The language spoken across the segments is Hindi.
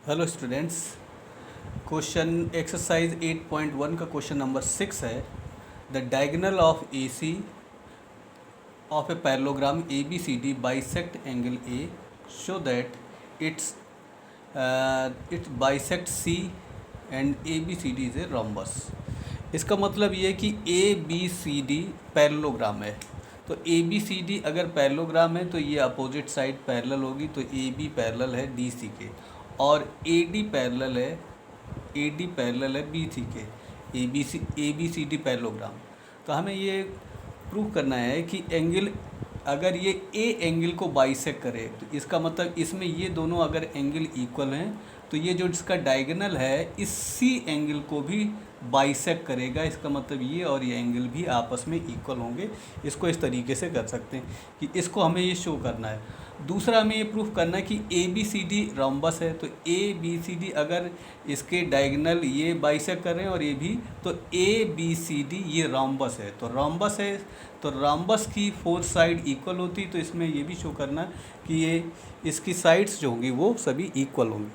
हेलो स्टूडेंट्स, क्वेश्चन एक्सरसाइज 8.1 का क्वेश्चन नंबर 6 है। The diagonal of A C of a parallelogram A B C D bisect angle A show that it's it's bisect C and A B C D is a rhombus. इसका मतलब ये है कि A B C D parallelogram है। तो ए बी सी डी अगर पैरेललोग्राम है तो ये अपोजिट साइड पैरेलल होगी, तो ए बी पैरेलल है डी सी के, और ए डी पैरेलल है बी सी के। A B C D parallelogram. तो हमें ये प्रूव करना है कि एंगल, अगर ये ए एंगल को बाइसेक्ट करे तो इसका मतलब इसमें ये दोनों अगर एंगल इक्वल हैं तो ये जो इसका डायगोनल है इस सी एंगल को भी बाइसेक्ट करेगा। इसका मतलब ये और ये एंगल भी आपस में इक्वल होंगे। इसको इस तरीके से कर सकते हैं कि इसको हमें ये शो करना है। दूसरा हमें ये प्रूफ करना है कि A B C D rhombus है। तो ए बी सी डी अगर इसके डायगोनल ये बाइसेक्ट कर रहे हैं और ये भी, तो ए बी सी डी ये रोम्बस है। तो रोम्बस है तो रोम्बस की 4 साइड इक्वल होती, तो इसमें ये भी शो करना कि ये इसकी साइड्स जो होंगी वो सभी इक्वल होंगी।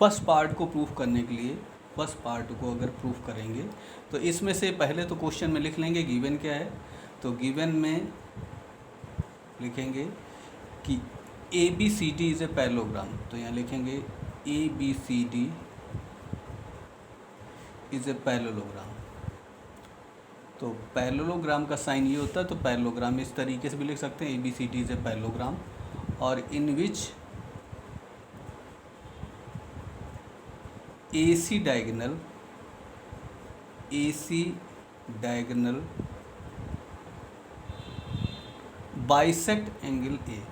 फर्स्ट पार्ट को प्रूफ करने के लिए, फर्स्ट पार्ट को अगर प्रूफ करेंगे तो इसमें से पहले तो क्वेश्चन में लिख लेंगे गिवन क्या है। तो गिवन में लिखेंगे कि A B C D is a parallelogram. तो यहाँ लिखेंगे A B C D is a parallelogram. तो पैरेललोग्राम का साइन ये होता है, तो पैरेललोग्राम इस तरीके से भी लिख सकते हैं, A B C D is a parallelogram, और in which A C diagonal bisect angle A.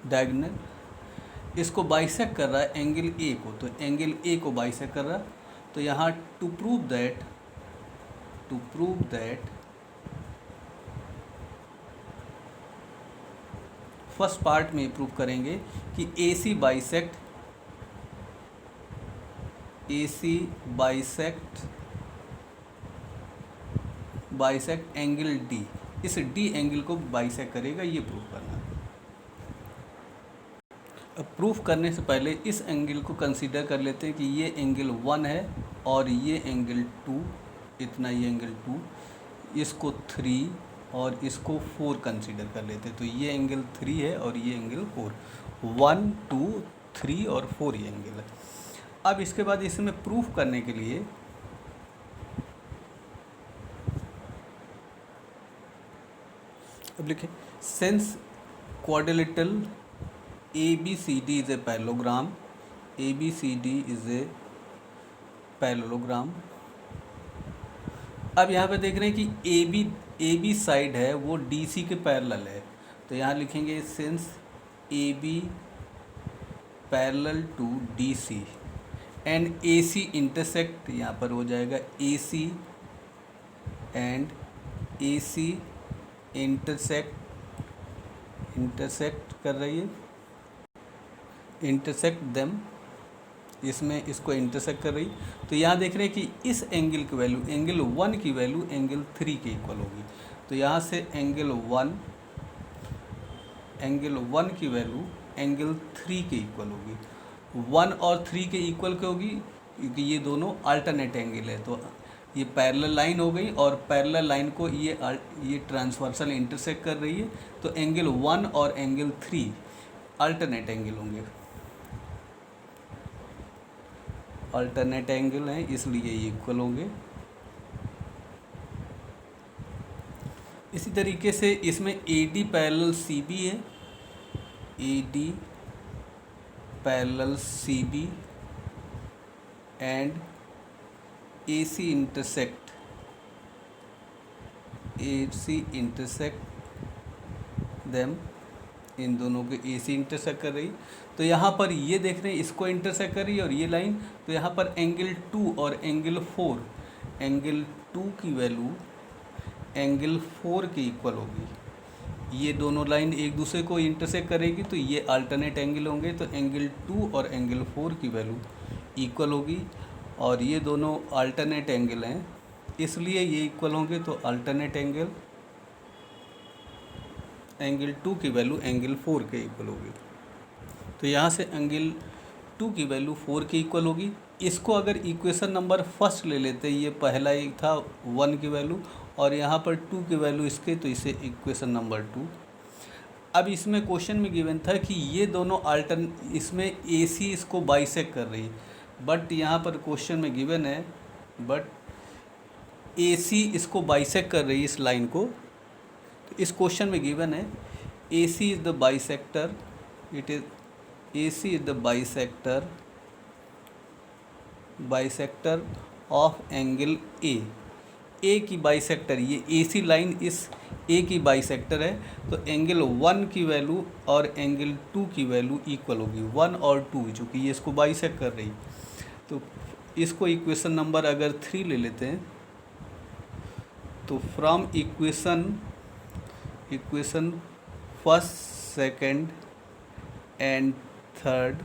Diagonal इसको बाइसेक्ट कर रहा है एंगल ए को, तो एंगल ए को बाइसेक्ट कर रहा है। तो यहाँ to prove that first part में प्रूव करेंगे कि A C bisect angle D, इस डी एंगल को बाइसेक्ट करेगा, ये प्रूव करना है। अब प्रूफ करने से पहले इस एंगल को कंसीडर कर लेते हैं कि ये एंगल 1 है और ये एंगल 2, इतना ये एंगल 2, इसको 3 और इसको 4 कंसीडर कर लेते हैं। तो ये एंगल 3 है और ये एंगल 4, 1 2 3 और 4 ये एंगल है। अब इसके बाद इसमें प्रूफ करने के लिए अब लिखें, since quadrilateral A B C D is a parallelogram, A B C D is a parallelogram. अब यहाँ पे देख रहे हैं कि ए बी साइड है वो डी सी के पैरेलल है। तो यहाँ लिखेंगे since A B parallel to D C and A C intersect, यहाँ पर हो जाएगा ए सी एंड ए सी इंटरसेक्ट कर रही है, इंटरसेक्ट देम, इसमें इसको इंटरसेक्ट कर रही। तो यहाँ देख रहे हैं कि इस एंगल की वैल्यू, एंगल 1 की वैल्यू एंगल 3 के इक्वल होगी। तो यहाँ से एंगल 1 की वैल्यू एंगल 3 के इक्वल होगी। 1 और 3 के इक्वल क्या होगी, क्योंकि ये दोनों अल्टरनेट एंगल है। तो ये पैरेलल लाइन हो गई और पैरेलल लाइन को ये ट्रांसवर्सल इंटरसेक्ट कर रही है। तो एंगल 1 और एंगल 3 अल्टरनेट एंगल होंगे, अल्टरनेट एंगल हैं, इसलिए ये इक्वल होंगे। इसी तरीके से इसमें A D parallel C B है, A D parallel C B and A C intersect them, इन दोनों के ए सी इंटरसेक्ट कर रही। तो यहाँ पर ये देख रहे हैं इसको इंटरसेक्ट कर रही है और ये लाइन। तो यहाँ पर एंगल 2 और एंगल 4, एंगल 2 की वैल्यू एंगल 4 के इक्वल होगी। ये दोनों लाइन एक दूसरे को इंटरसेक्ट करेगी, तो ये अल्टरनेट एंगल होंगे। तो एंगल 2 और एंगल 4 की वैल्यू इक्वल होगी, और ये दोनों अल्टरनेट एंगल हैं इसलिए ये इक्वल होंगे। तो अल्टरनेट एंगल 2 की वैल्यू एंगल 4 के इक्वल होगी। तो यहाँ से एंगल 2 की वैल्यू 4 के इक्वल होगी। इसको अगर इक्वेशन नंबर फर्स्ट ले लेते, ये पहला ही था 1 की वैल्यू और यहाँ पर 2 की वैल्यू इसके, तो इसे इक्वेशन नंबर 2। अब इसमें क्वेश्चन में गिवन था कि ये दोनों इसमें AC इसको बाइसेक्ट कर रही है, बट यहाँ पर क्वेश्चन में गिवन है बट AC इसको बाइसेक्ट कर रही है इस लाइन को। तो इस क्वेश्चन में गिवन है AC is the bisector, it is AC is the bisector of angle A की बाइसेक्टर, ये AC लाइन इस A की बाइसेक्टर है। तो एंगल 1 की वैल्यू और एंगल 2 की वैल्यू इक्वल होगी, 1 और 2, चूँकि ये इसको बाइसेक्ट कर रही। तो इसको इक्वेशन नंबर अगर 3 ले लेते हैं, तो from equation first, second and third,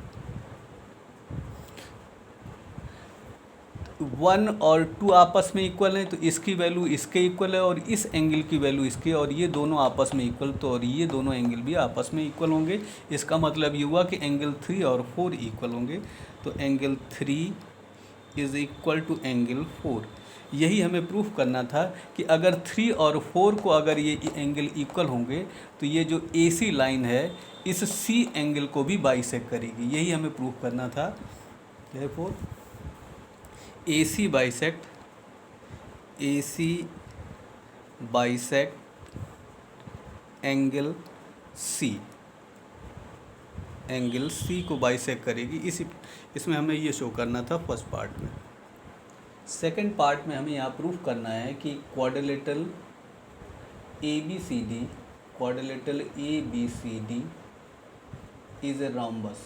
1 और 2 आपस में इक्वल हैं, तो इसकी वैल्यू इसके इक्वल है और इस एंगल की वैल्यू इसके, और ये दोनों आपस में इक्वल, तो और ये दोनों एंगल भी आपस में इक्वल होंगे। इसका मतलब ये हुआ कि एंगल 3 और 4 इक्वल होंगे। तो angle 3 is equal to angle 4। यही हमें प्रूफ करना था कि अगर 3 और 4 को अगर ये एंगल इक्वल होंगे तो ये जो AC लाइन है इस C एंगल को भी बाइसेक्ट करेगी। यही हमें प्रूफ करना था। Therefore AC bisect angle C को बाइसेक्ट करेगी। इसमें हमें ये शो करना था फर्स्ट पार्ट में। सेकंड पार्ट में हमें यहाँ प्रूफ करना है कि quadrilateral ABCD is a rhombus.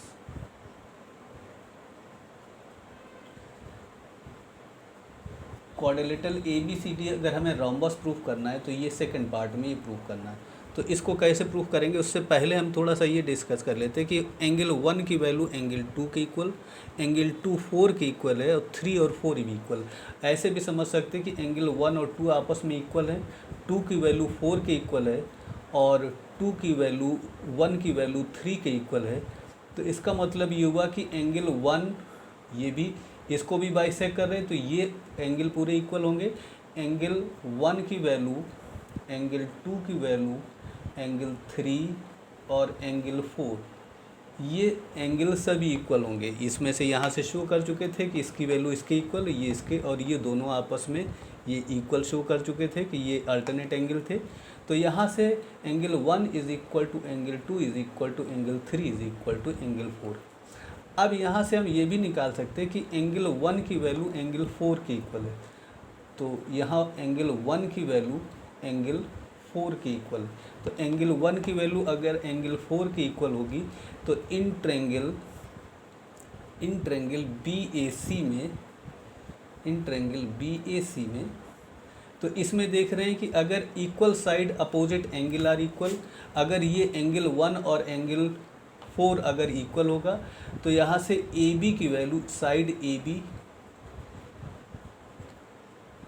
Quadrilateral ABCD अगर हमें रोम्बस प्रूफ करना है तो ये सेकंड पार्ट में ये प्रूफ करना है। तो इसको कैसे प्रूफ करेंगे, उससे पहले हम थोड़ा सा ये डिस्कस कर लेते हैं कि एंगल 1 की वैल्यू एंगल 2 के इक्वल, एंगल 2 4 के इक्वल है और 3 और 4 भी इक्वल। ऐसे भी समझ सकते हैं कि एंगल 1 और 2 आपस में इक्वल है, 2 की वैल्यू 4 के इक्वल है और 2 की वैल्यू 1 की वैल्यू 3 के इक्वल है। तो इसका मतलब ये हुआ कि एंगल 1 ये भी इसको भी बाइसेक्ट कर रहे हैं, तो ये एंगल पूरे इक्वल होंगे। एंगल 1 की वैल्यू, एंगल 2 की वैल्यू, एंगल 3 और एंगल 4, ये एंगल सभी इक्वल होंगे। इसमें से यहाँ से शो कर चुके थे कि इसकी वैल्यू इसके इक्वल, ये इसके, और ये दोनों आपस में ये इक्वल शो कर चुके थे कि ये अल्टरनेट एंगल थे। तो यहाँ से angle 1 is equal to angle 2 is equal to angle 3 is equal to angle 4। अब यहाँ से हम ये भी निकाल सकते हैं कि एंगल 1 की वैल्यू एंगल 4 के इक्वल है। तो यहाँ एंगल 1 की वैल्यू एंगल 4 के इक्वल, तो एंगल 1 की वैल्यू अगर एंगल 4 के इक्वल होगी तो इन ट्रायंगल BAC में, तो इसमें देख रहे हैं कि अगर equal side opposite angle are equal, अगर ये एंगल 1 और एंगल 4 अगर इक्वल होगा तो यहाँ से AB की वैल्यू, साइड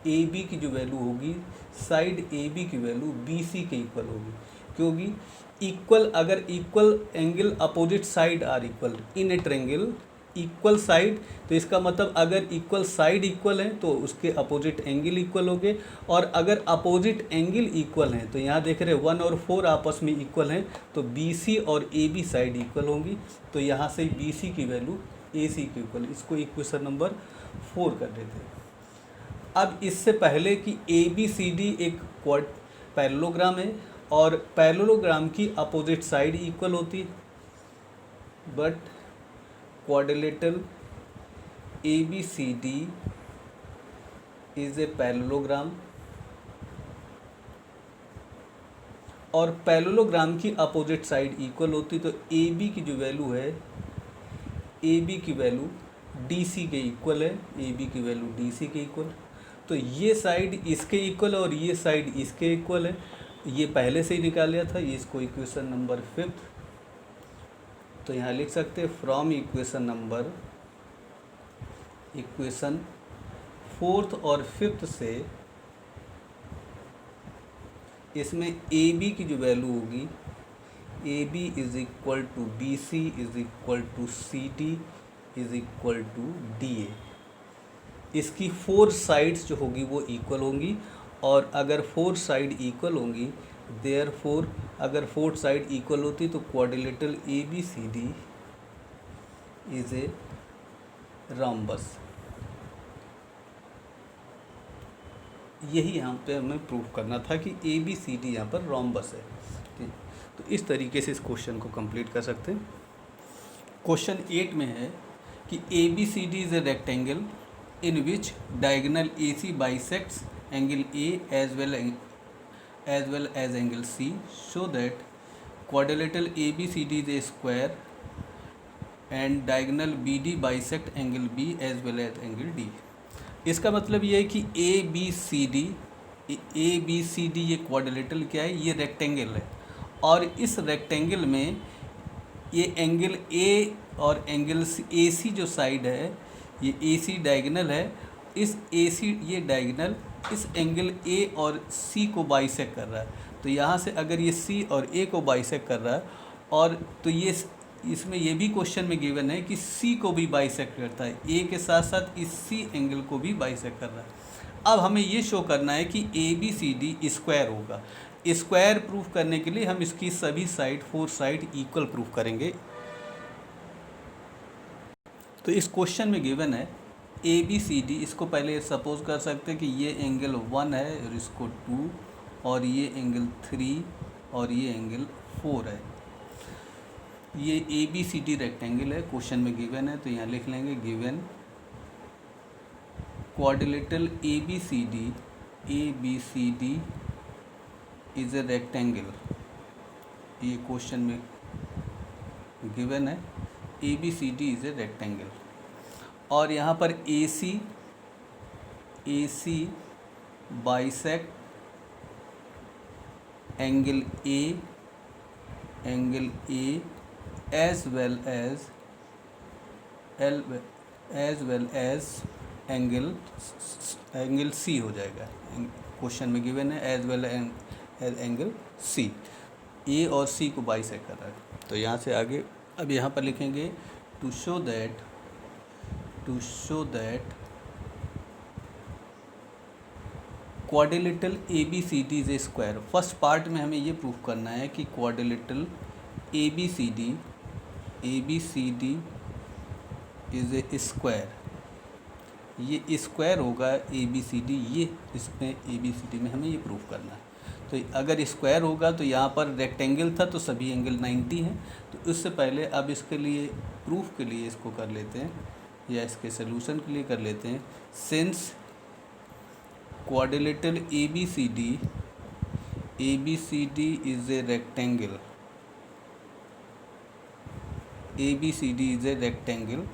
AB की जो वैल्यू होगी, साइड AB की वैल्यू BC के इक्वल होगी, क्योंकि इक्वल, अगर equal angle opposite side are equal in a triangle equal side, तो इसका मतलब अगर इक्वल साइड इक्वल है तो उसके अपोजिट एंगल इक्वल होंगे, और अगर अपोजिट एंगल इक्वल हैं तो यहाँ देख रहे हैं 1 और 4 आपस में इक्वल हैं, तो BC और AB साइड इक्वल होंगी। तो यहाँ से BC की वैल्यू AC के इक्वल, इसको इक्वेशन नंबर 4 कर देते हैं। अब इससे पहले कि ABCD एक पैरेललोग्राम है और पैरेललोग्राम की अपोजिट साइड इक्वल होती है, but quadrilateral ABCD is a parallelogram, और पैरेललोग्राम की अपोजिट साइड इक्वल होती, तो AB की जो वैल्यू है, AB की वैल्यू DC के इक्वल है, AB की वैल्यू DC के इक्वल। तो ये साइड इसके इक्वल है और ये साइड इसके इक्वल है, ये पहले से ही निकाल लिया था। ये इसको इक्वेशन नंबर 5, तो यहाँ लिख सकते हैं फ्रॉम इक्वेशन 4th और 5th से इसमें AB की जो वैल्यू होगी, A B is equal to B C is equal to C D is equal to D A. इसकी 4 साइड्स जो होगी वो इक्वल होंगी, और अगर 4 साइड इक्वल होंगी, देयरफॉर अगर 4 साइड इक्वल होती तो quadrilateral A B C D is a rhombus. यही यहाँ पे हमें प्रूव करना था कि ए बी सी डी यहाँ पर रॉम्बस है। ठीक, तो इस तरीके से इस क्वेश्चन को कंप्लीट कर सकते हैं। क्वेश्चन 8 में है कि A B C D is a rectangle in which diagonal A C bisects angle A as well as angle C, show that quadrilateral A B C D is a square and diagonal B D bisect angle B as well as angle D. इसका मतलब ये है कि ए बी सी डी ये क्वाड्रिलेटरल क्या है, ये रेक्टेंगल है, और इस रेक्टेंगल में ये एंगल ए और एंगल ए सी जो साइड है, ये ए सी डायगोनल है, इस ए सी ये डायगोनल इस एंगल ए और सी को बाइसेक्ट कर रहा है। तो यहाँ से अगर ये सी और ए को बाइसेक्ट कर रहा है, और तो ये इसमें ये भी क्वेश्चन में गिवन है कि सी को भी बाइसेक्ट करता है, ए के साथ साथ इस सी एंगल को भी बाइसेक्ट कर रहा है। अब हमें ये शो करना है कि A B C D square होगा। स्क्वायर प्रूफ करने के लिए हम इसकी सभी साइड 4 साइड इक्वल प्रूफ करेंगे। तो इस क्वेश्चन में गिवन है ए बी सी डी, इसको पहले सपोज कर सकते हैं कि ये एंगल 1 है और इसको 2, और ये एंगल 3 और ये एंगल 4 है। ये A B C D rectangle है, क्वेश्चन में गिवन है, तो यहाँ लिख लेंगे given quadrilateral A B C D is a rectangle. ये क्वेश्चन में गिवन है A B C D is a rectangle, और यहाँ पर A C bisect angle A as well as angle C हो जाएगा। क्वेश्चन में गिवन है as well as angle C, A और सी को बाइसेक्ट कर रहा है। तो यहाँ से आगे अब यहाँ पर लिखेंगे to show that quadrilateral A B C D is a square. First part में हमें ये प्रूफ करना है कि quadrilateral A B C D is a square. ये स्क्वायर होगा ए बी सी डी, ये इसमें ए बी सी डी में हमें ये प्रूफ करना है। तो अगर स्क्वायर होगा तो यहाँ पर रेक्टेंगल था तो सभी एंगल 90 हैं। तो उससे पहले अब इसके लिए प्रूफ के लिए इसको कर लेते हैं, या इसके सलूशन के लिए कर लेते हैं। Since quadrilateral A B C D is a rectangle, A B C D is a rectangle.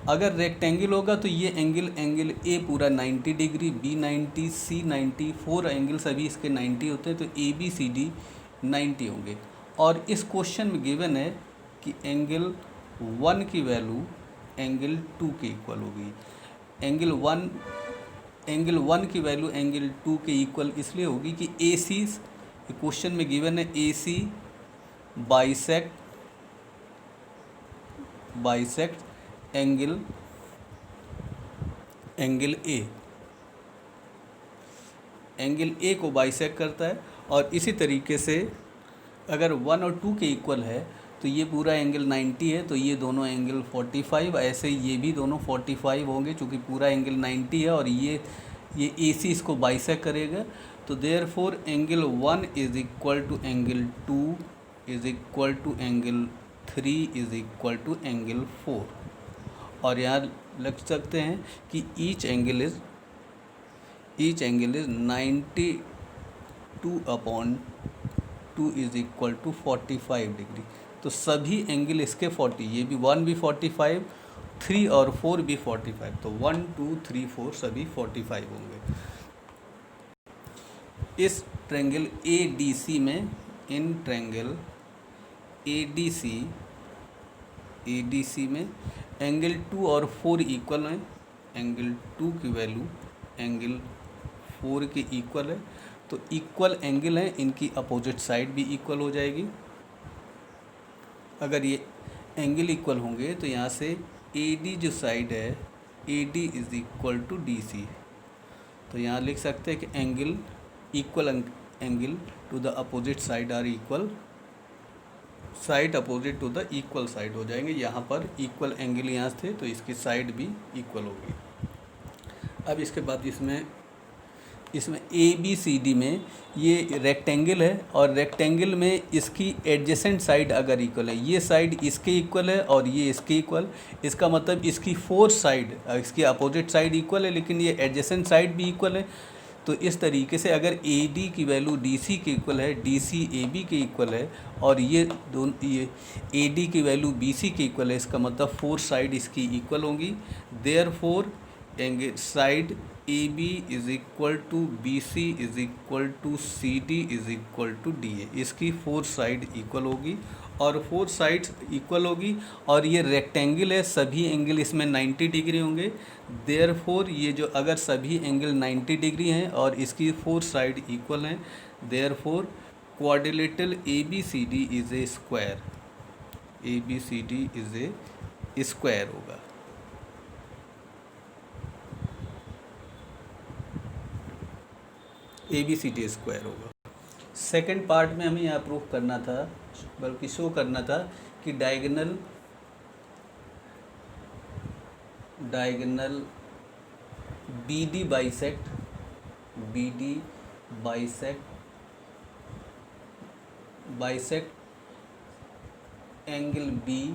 अगर रेक्टेंगल होगा तो ये एंगल ए पूरा 90 डिग्री, बी 90, सी 90, 4 एंगल सभी इसके 90 होते हैं, तो ए बी सी डी 90 होंगे। और इस क्वेश्चन में गिवन है कि एंगल 1 की वैल्यू एंगल 2 के इक्वल होगी। एंगल 1 की वैल्यू एंगल 2 के इक्वल इसलिए होगी कि ए सी, क्वेश्चन में गिवन है ए सी बाइसेक्ट एंगल ए को बाइसेक्ट करता है। और इसी तरीके से अगर 1 और 2 के इक्वल है तो ये पूरा एंगल 90 है, तो ये दोनों एंगल 45, ऐसे ये भी दोनों 45 होंगे चूँकि पूरा एंगल 90 है, और ये ए सी इसको बाइसेक्ट करेगा। तो therefore angle 1 is equal to angle 2 is equal to angle 3 is equal to angle 4। और यहाँ लिख सकते हैं कि each angle is 92/2 is equal to 45 degree. तो सभी एंगल इसके 40, ये भी 1 भी 45, 3 और 4 भी 45, तो 1 2 3 4 सभी 45 होंगे। इस ट्रायंगल ए डी सी में, इन ट्रायंगल ए डी सी में एंगल 2 और 4 इक्वल हैं। एंगल 2 की वैल्यू एंगल 4 के इक्वल है, तो इक्वल एंगल है, इनकी अपोजिट साइड भी इक्वल हो जाएगी। अगर ये एंगल इक्वल होंगे तो यहाँ से ए डी जो साइड है, A D is equal to D C. तो यहाँ लिख सकते हैं कि angle equal angle to the opposite side are equal, side opposite to the equal side हो जाएंगे। यहाँ पर इक्वल एंगल यहाँ थे तो इसकी साइड भी इक्वल होगी। अब इसके बाद इसमें ए बी सी डी में ये रेक्टेंगल है और रेक्टेंगल में इसकी एडजेसेंट साइड अगर इक्वल है, ये साइड इसके इक्वल है और ये इसके इक्वल, इसका मतलब इसकी फोर साइड, इसकी अपोजिट साइड इक्वल है लेकिन ये एडजेसेंट साइड भी इक्वल है। तो इस तरीके से अगर ए डी की वैल्यू डी सी के इक्वल है, डी सी ए बी के इक्वल है और ये ए डी की वैल्यू बी सी के इक्वल है, इसका मतलब फोर साइड इसकी इक्वल होंगी। Therefore angle side A B is equal to B C is equal to C D is equal to D A. इसकी फोर साइड इक्वल होगी और फोर साइड्स इक्वल होगी और ये रेक्टेंगल है, सभी एंगल इसमें 90 डिग्री होंगे। देयरफॉर ये जो अगर सभी एंगल 90 डिग्री हैं और इसकी फोर साइड इक्वल हैं, therefore quadrilateral A B C D is a square, A B C D is a square होगा। A B C D square होगा। सेकेंड पार्ट में हमें यहाँ प्रूफ करना था, बल्कि शो करना था कि diagonal B D bisect angle B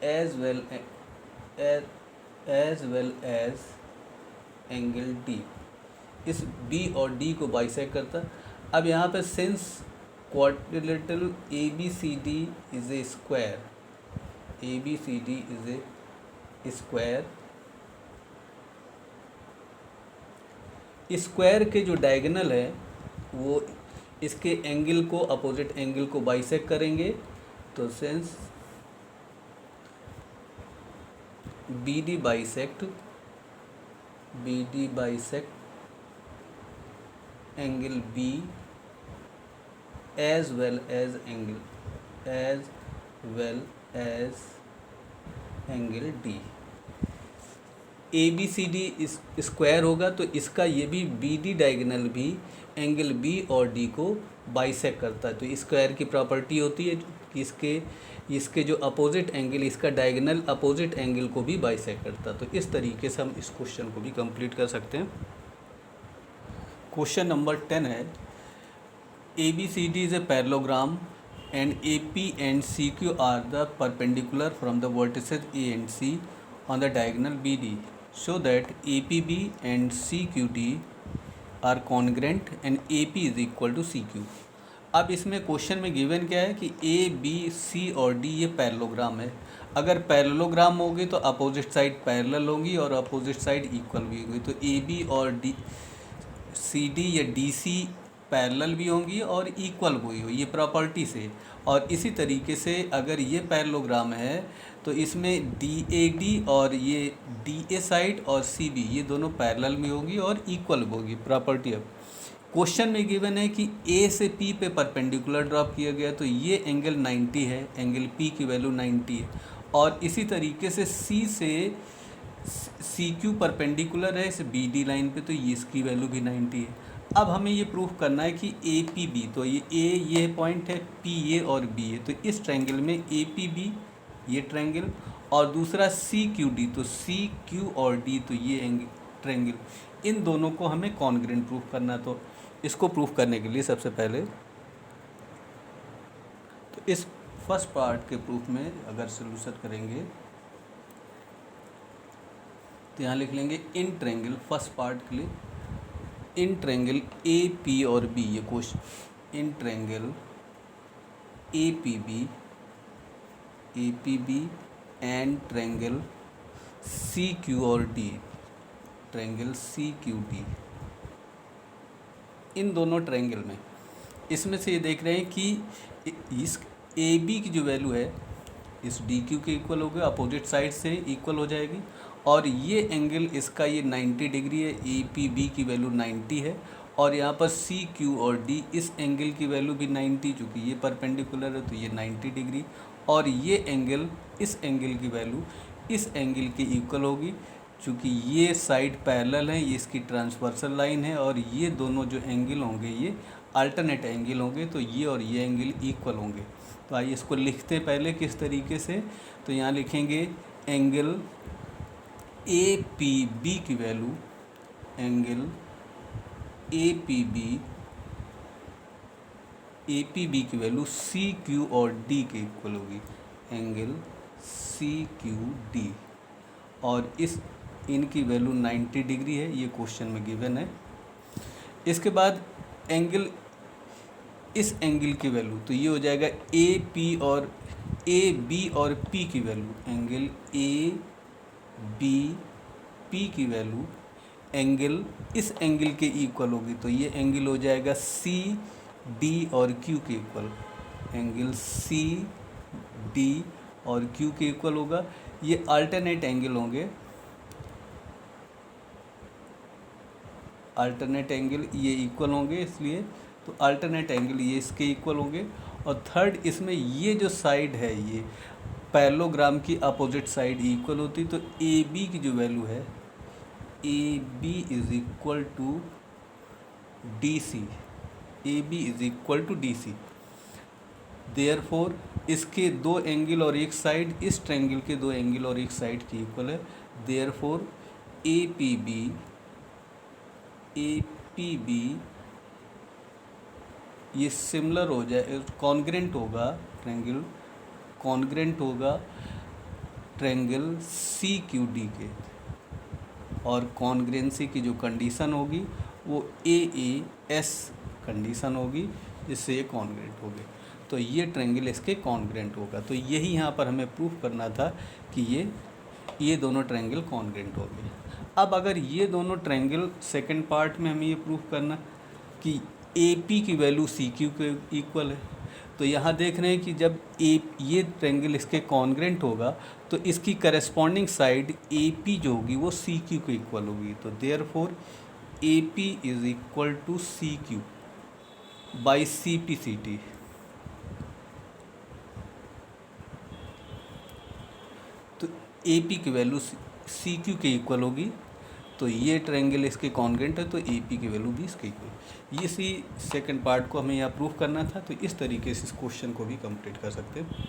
as well as angle D, इस बी और डी को बाइसेक्ट करता। अब यहाँ पे since quadrilateral A B C D is a square, A B C D is a square, square के जो डायगोनल है वो इसके एंगल को, अपोजिट एंगल को बाइसेक्ट करेंगे। तो since B D bisect angle B as well as angle D. A B C D square होगा तो इसका ये भी बी डी डायगोनल भी एंगल बी और डी को बाइसेक्ट करता है। तो स्क्वायर की प्रॉपर्टी होती है कि इसके जो अपोजिट एंगल, इसका डायगोनल अपोजिट एंगल को भी बाइसेक्ट करता है। तो इस तरीके से हम इस क्वेश्चन को भी कंप्लीट कर सकते हैं। क्वेश्चन नंबर 10 है, A B C D is a parallelogram and A P and C Q are the perpendicular from the vertices A and C on the diagonal B D, show that A P B and C Q D are congruent and A P is equal to C Q. अब इसमें क्वेश्चन में गिवन क्या है कि ए बी सी और डी ये पैरेललोग्राम है। अगर पैरेललोग्राम होगी तो अपोजिट साइड पैरेलल होंगी और अपोजिट साइड इक्वल भी होगी। तो ए बी और डी सी डी या डी सी पैरेलल भी होंगी और इक्वल भी हो, ये प्रॉपर्टी से। और इसी तरीके से अगर ये पैरेललोग्राम है तो इसमें डी ए डी और ये डी ए साइड और सी बी ये दोनों पैरेलल में होगी और इक्वल होगी, प्रॉपर्टी। अब क्वेश्चन में गिवन है कि ए से पी पे परपेंडिकुलर ड्रॉप किया गया तो ये एंगल 90 है, एंगल पी की वैल्यू 90 है। और इसी तरीके से सी से सी क्यू परपेंडिकुलर है इस बी डी लाइन पे तो ये इसकी वैल्यू भी 90 है। अब हमें ये प्रूफ करना है कि ए पी बी, तो ये पॉइंट है, पी ए और बी ए, तो इस ट्रायंगल में ए पी बी ये ट्रायंगल और दूसरा सी क्यू डी, तो सी क्यू और डी तो ये ट्रायंगल, इन दोनों को हमें कॉन्ग्रेंट प्रूफ करना। तो इसको प्रूफ करने के लिए सबसे पहले तो इस फर्स्ट पार्ट के प्रूफ में अगर सोल्यूशन करेंगे तो यहाँ लिख लेंगे इन ट्रायंगल, फर्स्ट पार्ट के लिए इन ट्रायंगल ए पी और बी, ये क्वेश्चन, in triangle A P B and triangle C Q और D, triangle C Q D, इन दोनों ट्रायंगल में इसमें से ये देख रहे हैं कि इस ए बी की जो वैल्यू है इस डी क्यू के इक्वल हो गया, अपोजिट साइड से इक्वल हो जाएगी। और ये एंगल इसका ये 90 डिग्री है, ए पी बी की वैल्यू 90 है और यहाँ पर सी क्यू और डी, इस एंगल की वैल्यू भी 90, चूँकि ये परपेंडिकुलर है तो ये 90 डिग्री, और ये एंगल, इस एंगल की वैल्यू इस एंगल के इक्वल होगी, चूँकि ये साइड पैरेलल है, ये इसकी ट्रांसवर्सल लाइन है, और ये दोनों जो एंगल होंगे ये अल्टरनेट एंगल होंगे, तो ये और ये एंगल इक्वल होंगे। तो आइए इसको लिखते पहले किस तरीके से, तो यहाँ लिखेंगे एंगल ए पी बी की value, angle A P B की वैल्यू सी क्यू और डी के इक्वल होगी, एंगल सी क्यू डी, और इनकी वैल्यू 90 डिग्री है, ये क्वेश्चन में गिवन है। इसके बाद एंगल, इस एंगल की वैल्यू, तो ये हो जाएगा ए बी और पी की value, angle A B P की वैल्यू एंगल इस एंगल के इक्वल होगी, तो ये एंगल हो जाएगा सी डी और क्यू के इक्वल, एंगल सी डी और क्यू के इक्वल होगा। ये अल्टरनेट एंगल होंगे, अल्टरनेट एंगल ये इक्वल होंगे, इसलिए तो अल्टरनेट एंगल ये इसके इक्वल होंगे। और थर्ड, इसमें ये जो साइड है ये पैरेललोग्राम की अपोजिट साइड इक्वल होती, तो ए बी की जो वैल्यू है, A B is equal to D C, A B is equal to D C. Therefore इसके दो एंगल और एक साइड, इस ट्रायंगल के दो एंगल और एक साइड की इक्वल है। देयरफॉर ए पी बी ये सिमिलर हो जाए, कॉन्ग्रेंट होगा, ट्रायंगल कॉन्ग्रेंट होगा ट्रायंगल सी क्यू डी के, और कॉन्ग्रेंसी की जो कंडीशन होगी वो ए एस कंडीशन होगी, जिससे ये कॉन्ग्रेंट होगी, तो ये ट्रायंगल इसके कॉन्ग्रेंट होगा। तो यही यहाँ पर हमें प्रूफ करना था कि ये दोनों ट्रायंगल कॉन्ग्रेंट हो गए। अब अगर ये दोनों ट्रायंगल, सेकंड पार्ट में हमें ये प्रूफ करना कि ए पी की वैल्यू सी क्यू के इक्वल है, तो यहाँ देख रहे हैं कि जब ये ट्रायंगल इसके कॉन्ग्रेंट होगा तो इसकी करस्पॉन्डिंग साइड ए पी जो होगी वो सी क्यू के इक्वल होगी, तो therefore A P is equal to C Q by C P C T. तो ए पी की वैल्यू सी क्यू के इक्वल होगी, तो ये ट्रायंगल इसके कॉन्ग्रेंट है, तो ए पी की वैल्यू भी इसके इक्वल। इसी सेकंड पार्ट को हमें यहाँ प्रूफ करना था, तो इस तरीके से इस क्वेश्चन को भी कंप्लीट कर सकते हैं।